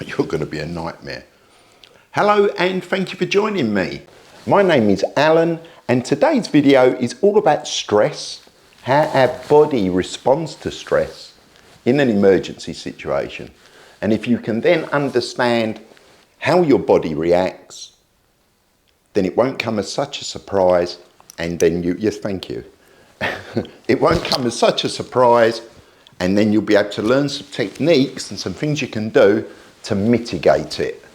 You're going to be a nightmare. Hello and thank you for joining me. My name is Alan and today's video is all about stress, how our body responds to stress in an emergency situation. And if you can then understand how your body reacts, then it won't come as such a surprise and then yes, thank you. It won't come as such a surprise and then you'll be able to learn some techniques and some things you can do to mitigate it.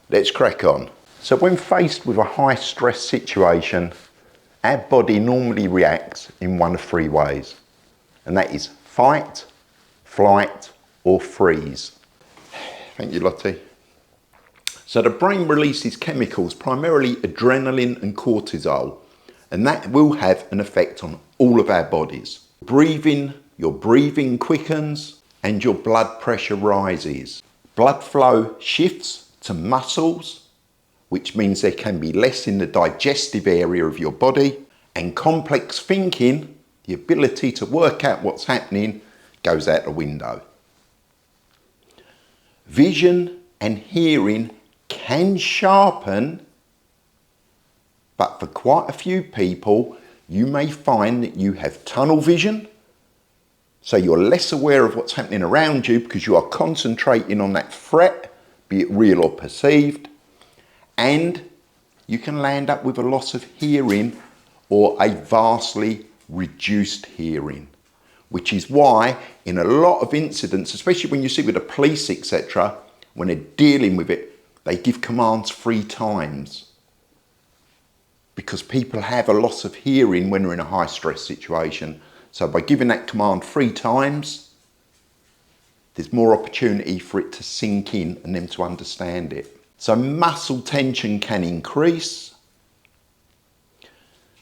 Let's crack on. So when faced with a high stress situation, our body normally reacts in one of three ways. And that is fight, flight, or freeze. Thank you, Lottie. So the brain releases chemicals, primarily adrenaline and cortisol, and that will have an effect on all of our bodies. Your breathing quickens and your blood pressure rises. Blood flow shifts to muscles, which means there can be less in the digestive area of your body, and complex thinking, the ability to work out what's happening, goes out the window. Vision and hearing can sharpen, but for quite a few people, you may find that you have tunnel vision, so you're less aware of what's happening around you because you are concentrating on that threat, be it real or perceived, and you can land up with a loss of hearing or a vastly reduced hearing, which is why in a lot of incidents, especially when you see with the police, etc., when they're dealing with it, they give commands 3 times because people have a loss of hearing when they're in a high stress situation. So by giving that command 3 times, there's more opportunity for it to sink in and them to understand it. So muscle tension can increase.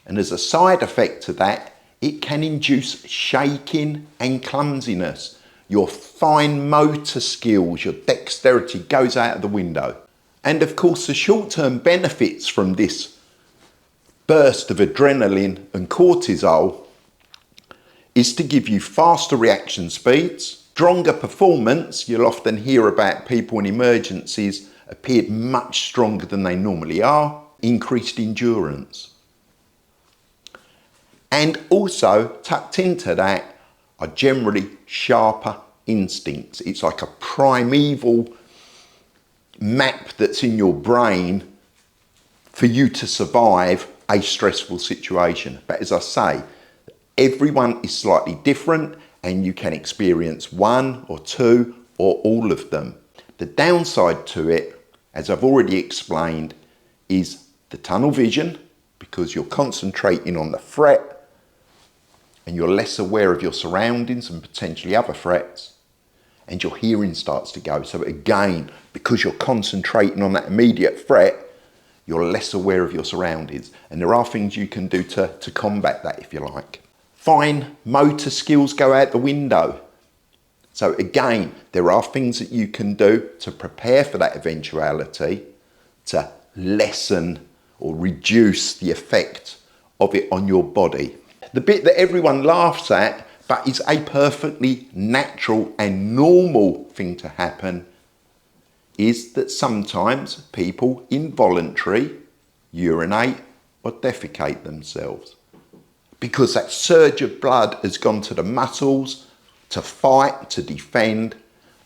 And as a side effect to that, it can induce shaking and clumsiness. Your fine motor skills, your dexterity goes out of the window. And of course, the short-term benefits from this burst of adrenaline and cortisol is to give you faster reaction speeds, stronger performance. You'll often hear about people in emergencies appeared much stronger than they normally are, increased endurance. And also tucked into that are generally sharper instincts. It's like a primeval map that's in your brain for you to survive a stressful situation. But as I say, everyone is slightly different and you can experience 1 or 2 or all of them. The downside to it, as I've already explained, is the tunnel vision, because you're concentrating on the threat and you're less aware of your surroundings and potentially other threats, and your hearing starts to go. So again, because you're concentrating on that immediate threat, you're less aware of your surroundings. And there are things you can do to combat that, if you like. Fine motor skills go out the window. So again, there are things that you can do to prepare for that eventuality, to lessen or reduce the effect of it on your body. The bit that everyone laughs at, but is a perfectly natural and normal thing to happen, is that sometimes people involuntarily urinate or defecate themselves because that surge of blood has gone to the muscles to fight, to defend,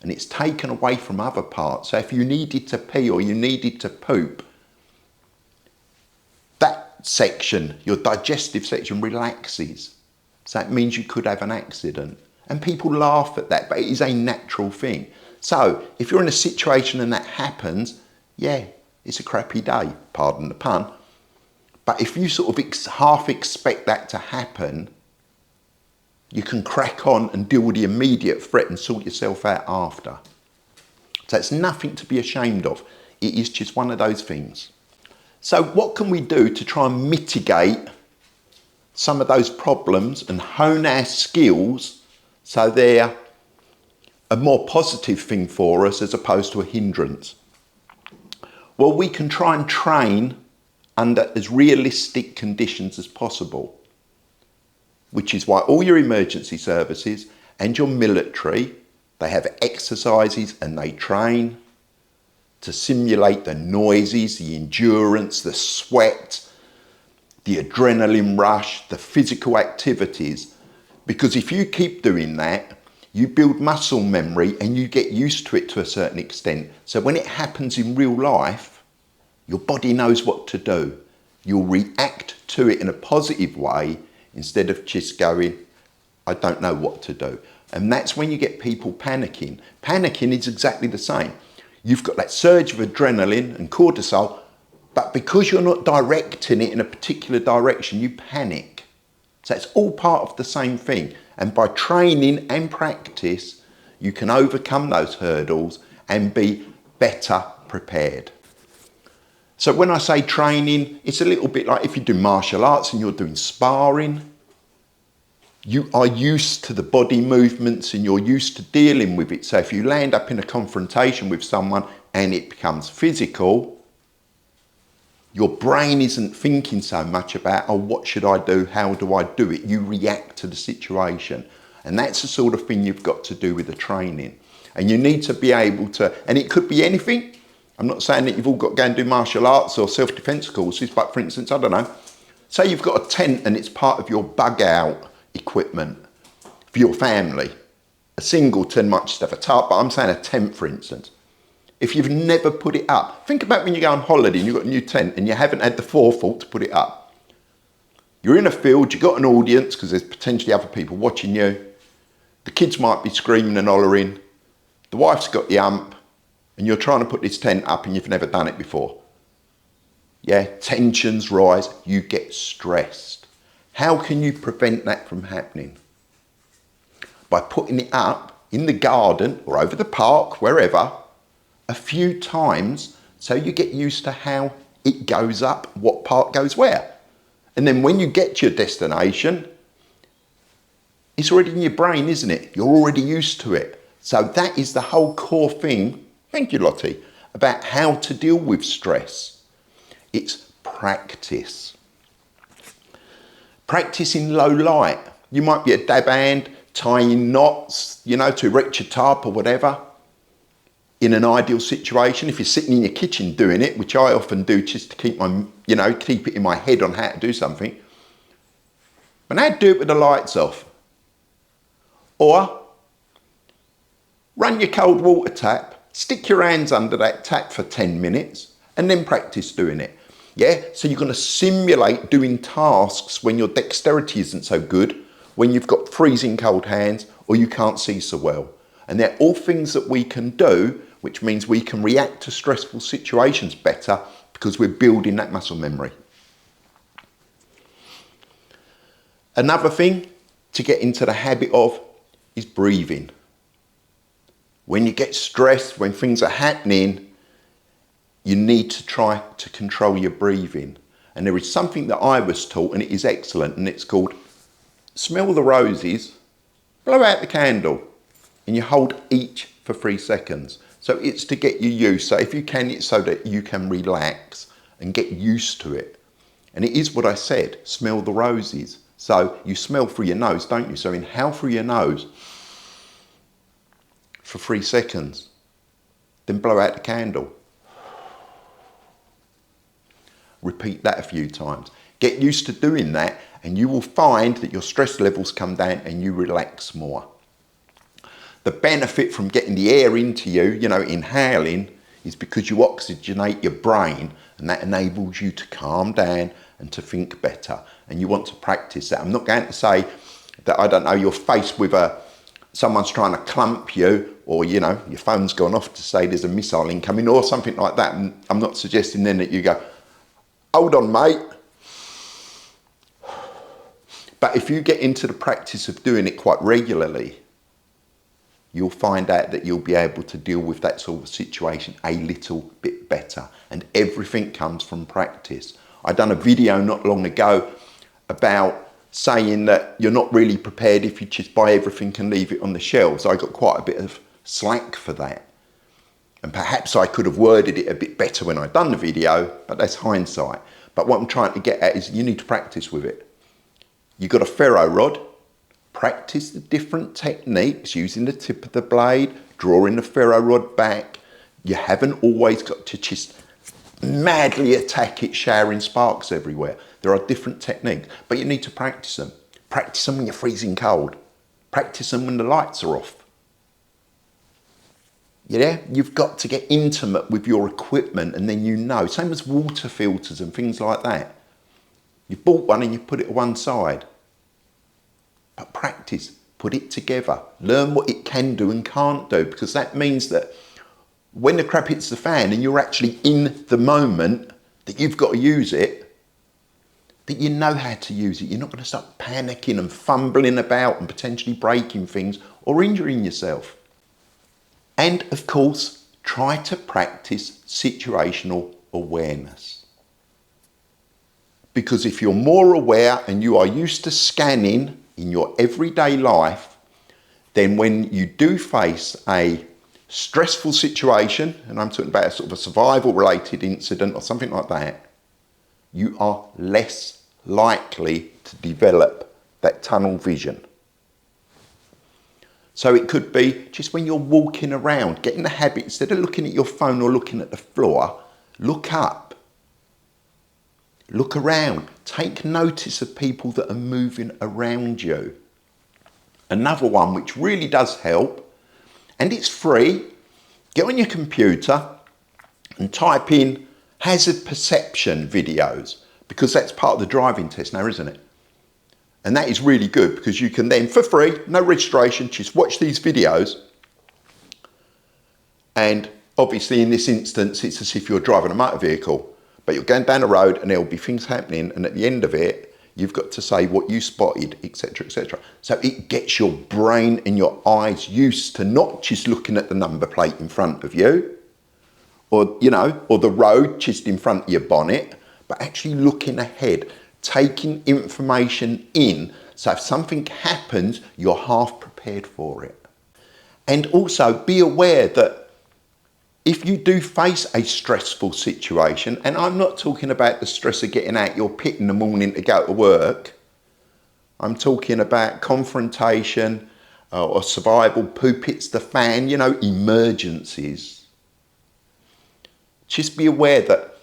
and it's taken away from other parts. So if you needed to pee or you needed to poop, that section, your digestive section, relaxes. So that means you could have an accident. And people laugh at that, but it is a natural thing. So if you're in a situation and that happens, yeah, it's a crappy day, pardon the pun. But if you sort of half expect that to happen, you can crack on and deal with the immediate threat and sort yourself out after. So it's nothing to be ashamed of. It is just one of those things. So what can we do to try and mitigate some of those problems and hone our skills so they're a more positive thing for us as opposed to a hindrance? Well, we can try and train under as realistic conditions as possible, which is why all your emergency services and your military, they have exercises and they train to simulate the noises, the endurance, the sweat, the adrenaline rush, the physical activities. Because if you keep doing that, you build muscle memory and you get used to it to a certain extent. So when it happens in real life, your body knows what to do. You'll react to it in a positive way instead of just going, I don't know what to do. And that's when you get people panicking. Panicking is exactly the same. You've got that surge of adrenaline and cortisol, but because you're not directing it in a particular direction, you panic. So it's all part of the same thing. And by training and practice, you can overcome those hurdles and be better prepared. So when I say training, it's a little bit like if you do martial arts and you're doing sparring. You are used to the body movements and you're used to dealing with it. So if you land up in a confrontation with someone and it becomes physical, your brain isn't thinking so much about, oh, what should I do? How do I do it? You react to the situation. And that's the sort of thing you've got to do with the training. And you need to be able to, and it could be anything. I'm not saying that you've all got to go and do martial arts or self-defense courses, but for instance, I don't know, say you've got a tent and it's part of your bug out equipment for your family. A single tent might just have a tarp, but I'm saying a tent, for instance. If you've never put it up, think about when you go on holiday and you've got a new tent and you haven't had the forethought to put it up. You're in a field, you've got an audience because there's potentially other people watching you. The kids might be screaming and hollering. The wife's got the ump and you're trying to put this tent up and you've never done it before. Yeah, tensions rise, you get stressed. How can you prevent that from happening? By putting it up in the garden or over the park, wherever, a few times so you get used to how it goes up, what part goes where. And then when you get to your destination, it's already in your brain, isn't it? You're already used to it. So that is the whole core thing, thank you Lottie, about how to deal with stress. It's practice. Practice in low light. You might be a dab hand, tying knots, to erect your tarp or whatever. In an ideal situation, if you're sitting in your kitchen doing it, which I often do just to keep keep it in my head on how to do something. But now do it with the lights off. Or run your cold water tap, stick your hands under that tap for 10 minutes and then practice doing it. Yeah, so you're going to simulate doing tasks when your dexterity isn't so good, when you've got freezing cold hands or you can't see so well. And they're all things that we can do, which means we can react to stressful situations better because we're building that muscle memory. Another thing to get into the habit of is breathing. When you get stressed, when things are happening, you need to try to control your breathing. And there is something that I was taught, and it is excellent, and it's called smell the roses, blow out the candle, and you hold each for 3 seconds. So it's to get you used. So if you can, it's so that you can relax and get used to it. And it is what I said, smell the roses. So you smell through your nose, don't you? So inhale through your nose for 3 seconds, then blow out the candle. Repeat that a few times. Get used to doing that and you will find that your stress levels come down and you relax more. The benefit from getting the air into you, inhaling, is because you oxygenate your brain and that enables you to calm down and to think better. And you want to practice that. I'm not going to say that, you're faced with someone's trying to clump you or, your phone's gone off to say there's a missile incoming or something like that. And I'm not suggesting then that you go, hold on, mate. But if you get into the practice of doing it quite regularly, you'll find out that you'll be able to deal with that sort of situation a little bit better. And everything comes from practice. I done a video not long ago about saying that you're not really prepared if you just buy everything and leave it on the shelves. I got quite a bit of slack for that. And perhaps I could have worded it a bit better when I'd done the video, but that's hindsight. But what I'm trying to get at is you need to practice with it. You've got a ferro rod, practice the different techniques using the tip of the blade, drawing the ferro rod back, You haven't always got to just madly attack it, showering sparks everywhere. There are different techniques, but you need to practice them. Practice them when you're freezing cold. Practice them when the lights are off. Yeah, you've got to get intimate with your equipment, and then you know. Same as water filters and things like that. You've bought one and you put it to one side. But practice, put it together. Learn what it can do and can't do, because that means that when the crap hits the fan and you're actually in the moment that you've got to use it, that you know how to use it. You're not going to start panicking and fumbling about and potentially breaking things or injuring yourself. And of course, try to practice situational awareness. Because if you're more aware and you are used to scanning in your everyday life, then when you do face a stressful situation, and I'm talking about a sort of a survival related incident or something like that, you are less likely to develop that tunnel vision. So it could be just when you're walking around, get in the habit, instead of looking at your phone or looking at the floor, look up, look around, take notice of people that are moving around you. Another one which really does help, and it's free, get on your computer and type in hazard perception videos, because that's part of the driving test now, isn't it? And that is really good, because you can then, for free, no registration, just watch these videos. And obviously in this instance, it's as if you're driving a motor vehicle, but you're going down the road and there'll be things happening, and at the end of it, you've got to say what you spotted, etc., etc. So it gets your brain and your eyes used to not just looking at the number plate in front of you, or, you know, or the road just in front of your bonnet, but actually looking ahead, taking information in, so if something happens, you're half prepared for it. And also be aware that if you do face a stressful situation, and I'm not talking about the stress of getting out your pit in the morning to go to work, I'm talking about confrontation or survival, poop hits the fan, you know, emergencies. Just be aware that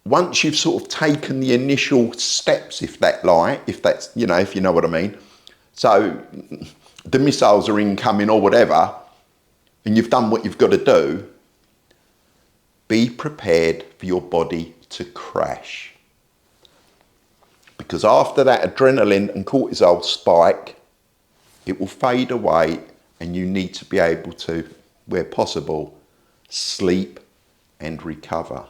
once you've sort of taken the initial steps, if that's, you know, if you know what I mean. So the missiles are incoming or whatever, and you've done what you've got to do, be prepared for your body to crash. Because after that adrenaline and cortisol spike, it will fade away, and you need to be able to, where possible, sleep and recover.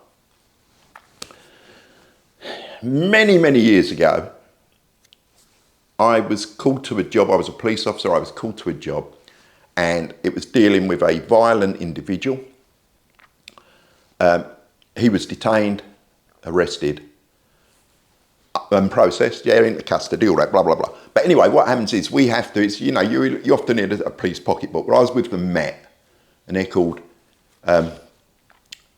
Many, many years ago, I was called to a job. I was a police officer. I was called to a job, and it was dealing with a violent individual. He was detained, arrested, and processed, into custody, all that, blah, blah, blah. But anyway, what happens is we have to, you know, you often hear a police pocketbook. Well, I was with the Met, and they're called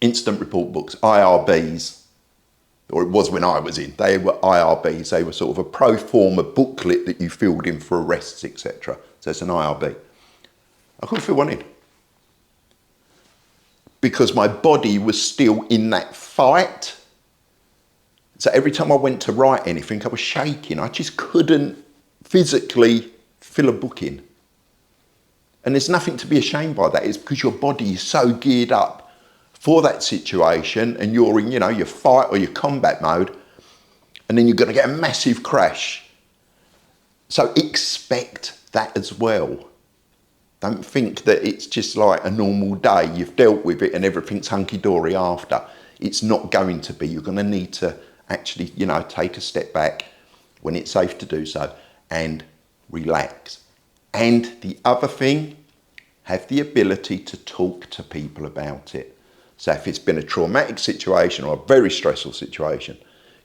instant report books, IRBs. Or it was when I was in. They were IRBs. They were sort of a pro forma booklet that you filled in for arrests, etc. So it's an IRB. I couldn't fill one in, because my body was still in that fight. So every time I went to write anything, I was shaking. I just couldn't physically fill a book in. And there's nothing to be ashamed by that. It's because your body is so geared up for that situation, and you're in, you know, your fight or your combat mode, and then you're going to get a massive crash. So expect that as well. Don't think that it's just like a normal day. You've dealt with it and everything's hunky-dory after. It's not going to be. You're going to need to actually, you know, take a step back when it's safe to do so and relax. And the other thing, have the ability to talk to people about it. So if it's been a traumatic situation or a very stressful situation,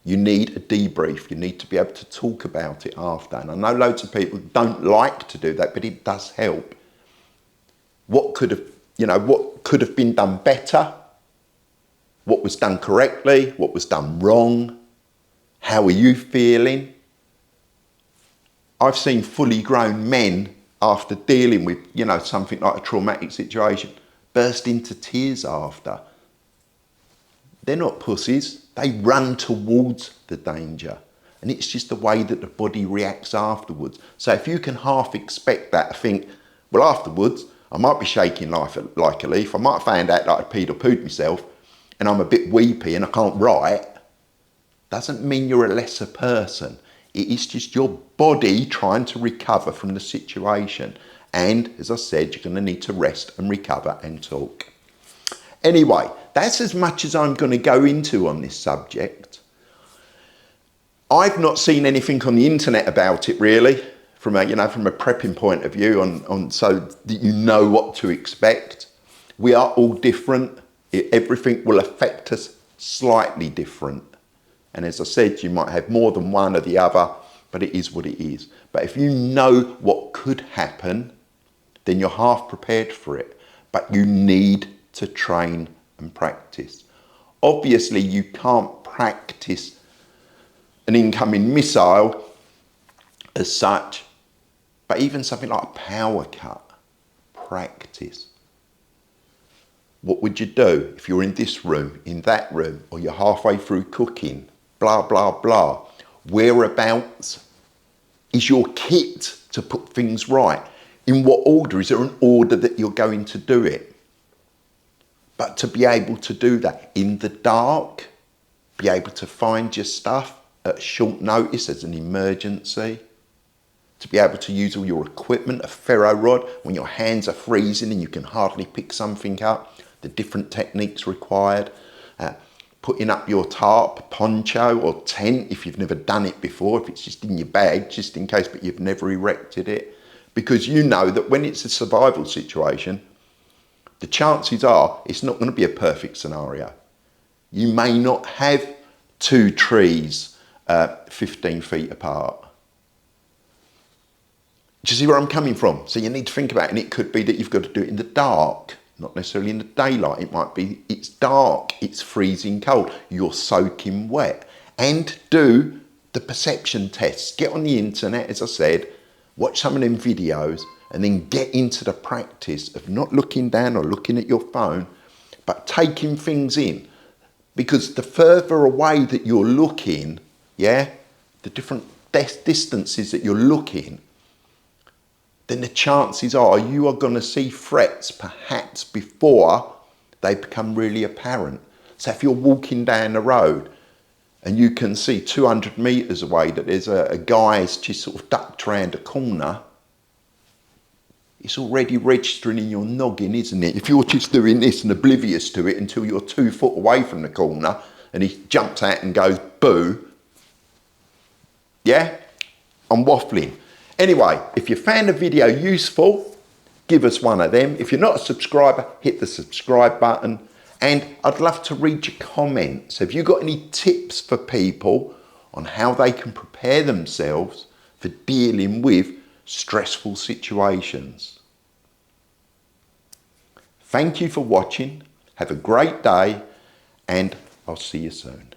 you need a debrief. You need to be able to talk about it after. And I know loads of people don't like to do that, but it does help. What could have been done better? What was done correctly? What was done wrong? How are you feeling? I've seen fully grown men, after dealing with, you know, something like a traumatic situation, burst into tears after. They're not pussies. They run towards the danger. And it's just the way that the body reacts afterwards. So if you can half expect that, think, well, afterwards, I might be shaking like a leaf. I might have found out that I'd peed or pooed myself and I'm a bit weepy and I can't write. Doesn't mean you're a lesser person. It is just your body trying to recover from the situation. And as I said, you're going to need to rest and recover and talk. Anyway, that's as much as I'm going to go into on this subject. I've not seen anything on the internet about it really, from a prepping point of view, on so that you know what to expect. We are all different. Everything will affect us slightly different. And as I said, you might have more than one or the other, but it is what it is. But if you know what could happen, then you're half prepared for it. But you need to train and practice. Obviously, you can't practice an incoming missile as such, but even something like a power cut, practice. What would you do if you're in this room, in that room, or you're halfway through cooking, blah, blah, blah? Whereabouts is your kit to put things right? In what order? Is there an order that you're going to do it? But to be able to do that in the dark, be able to find your stuff at short notice as an emergency, to be able to use all your equipment, a ferro rod, when your hands are freezing and you can hardly pick something up, the different techniques required, putting up your tarp, poncho or tent if you've never done it before, if it's just in your bag, just in case, but you've never erected it. Because you know that when it's a survival situation, the chances are it's not going to be a perfect scenario. You may not have two trees 15 feet apart. Do you see where I'm coming from? So you need to think about it, and it could be that you've got to do it in the dark, not necessarily in the daylight. It might be it's dark, it's freezing cold, you're soaking wet. And do the perception tests. Get on the internet, as I said, watch some of them videos, and then get into the practice of not looking down or looking at your phone, but taking things in. Because the further away that you're looking, the different distances that you're looking, then the chances are you are going to see threats perhaps before they become really apparent. So if you're walking down the road and you can see 200 metres away that there's a guy's just sort of ducked around a corner, it's already registering in your noggin, isn't it? If you're just doing this and oblivious to it until you're 2 foot away from the corner and he jumps out and goes, boo. Yeah? I'm waffling. Anyway, if you found the video useful, give us one of them. If you're not a subscriber, hit the subscribe button. And I'd love to read your comments. Have you got any tips for people on how they can prepare themselves for dealing with stressful situations? Thank you for watching. Have a great day, and I'll see you soon.